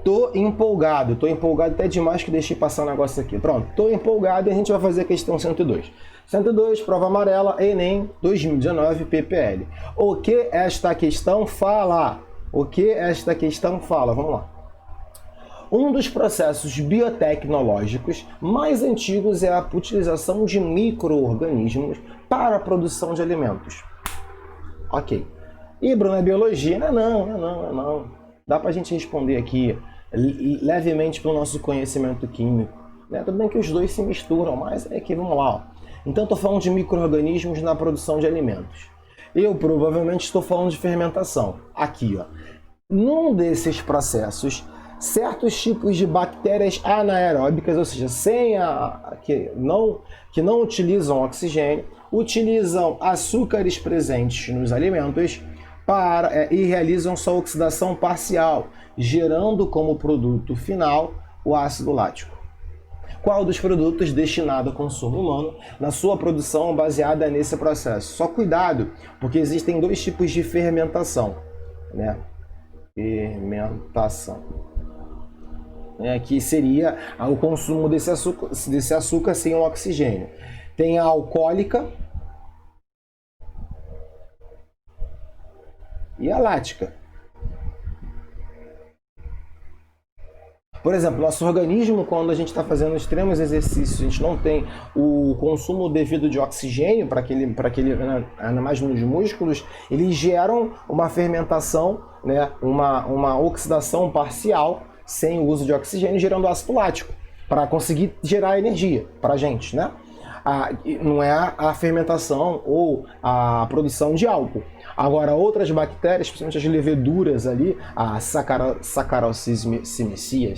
Tô empolgado até demais que deixei passar um negócio aqui. Pronto, tô empolgado e a gente vai fazer a questão 102. 102, prova amarela, Enem 2019, PPL. O que esta questão fala? O que esta questão fala? Vamos lá. Um dos processos biotecnológicos mais antigos é a utilização de micro-organismos para a produção de alimentos. Ok. E, Bruno, é biologia? Não. Dá pra gente responder aqui levemente pelo nosso conhecimento químico. Né? Tudo bem que os dois se misturam, mas é que vamos lá. Ó. Então, estou falando de micro-organismos na produção de alimentos. Eu provavelmente estou falando de fermentação. Aqui, ó. Num desses processos, certos tipos de bactérias anaeróbicas, ou seja, que não utilizam oxigênio, utilizam açúcares presentes nos alimentos e realizam sua oxidação parcial, gerando como produto final o ácido lático. Qual dos produtos destinado ao consumo humano na sua produção baseada nesse processo? Só cuidado, porque existem dois tipos de fermentação, né? Fermentação. Que seria o consumo desse açúcar sem o oxigênio. Tem a alcoólica e a lática. Por exemplo, nosso organismo, quando a gente está fazendo extremos exercícios, a gente não tem o consumo devido de oxigênio para aquele, ainda mais nos músculos, eles geram uma fermentação, né, uma oxidação parcial sem o uso de oxigênio, gerando ácido lático, para conseguir gerar energia para a gente, né? Não é a fermentação ou a produção de álcool. Agora, outras bactérias, principalmente as leveduras ali, a Saccharomyces,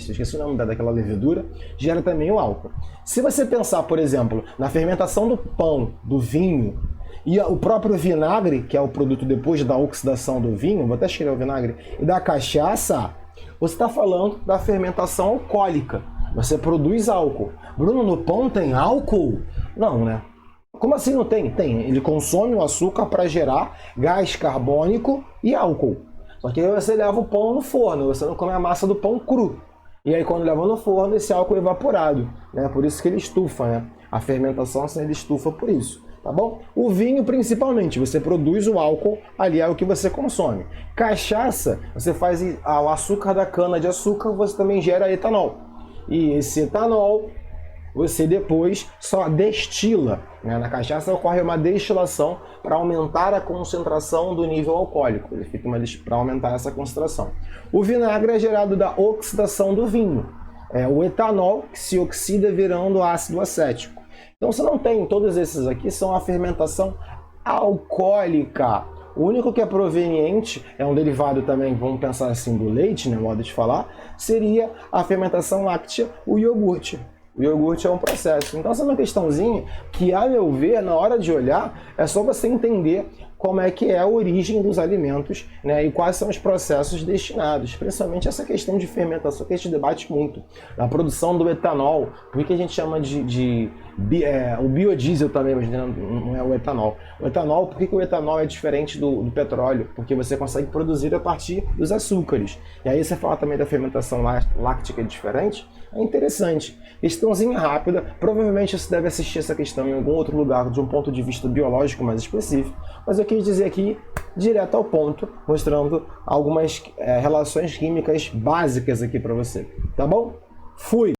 esqueci o nome daquela levedura, gera também o álcool. Se você pensar, por exemplo, na fermentação do pão, do vinho, e o próprio vinagre, que é o produto depois da oxidação do vinho, vou até escrever o vinagre, e da cachaça, você está falando da fermentação alcoólica. Você produz álcool. Bruno, no pão tem álcool? Não, né? Como assim não tem? Tem. Ele consome o açúcar para gerar gás carbônico e álcool. Só que aí você leva o pão no forno, você não come a massa do pão cru. E aí quando leva no forno, esse álcool é evaporado. Né? Por isso que ele estufa, né? A fermentação, ele estufa por isso. Tá bom? O vinho, principalmente, você produz o álcool, ali é o que você consome. Cachaça, você faz o açúcar da cana de açúcar, você também gera etanol. E esse etanol, você depois só destila. Né? Na cachaça ocorre uma destilação para aumentar a concentração do nível alcoólico. Ele fica para aumentar essa concentração. O vinagre é gerado da oxidação do vinho. O etanol que se oxida virando ácido acético. Então você não tem, todos esses aqui são a fermentação alcoólica. O único que é proveniente, é um derivado também, vamos pensar assim, do leite, né, modo de falar, seria a fermentação láctea, o iogurte. O iogurte é um processo. Então essa é uma questãozinha que, a meu ver, na hora de olhar, é só você entender como é que é a origem dos alimentos, né, e quais são os processos destinados, principalmente essa questão de fermentação que a gente debate muito, a produção do etanol, por que a gente chama o biodiesel também, mas não é o etanol. O etanol, por que o etanol é diferente do petróleo? Porque você consegue produzir a partir dos açúcares. E aí você fala também da fermentação láctea diferente, é interessante. Questãozinha rápida, provavelmente você deve assistir essa questão em algum outro lugar de um ponto de vista biológico mais específico, mas eu quis dizer aqui direto ao ponto, mostrando algumas relações químicas básicas aqui para você, tá bom? Fui!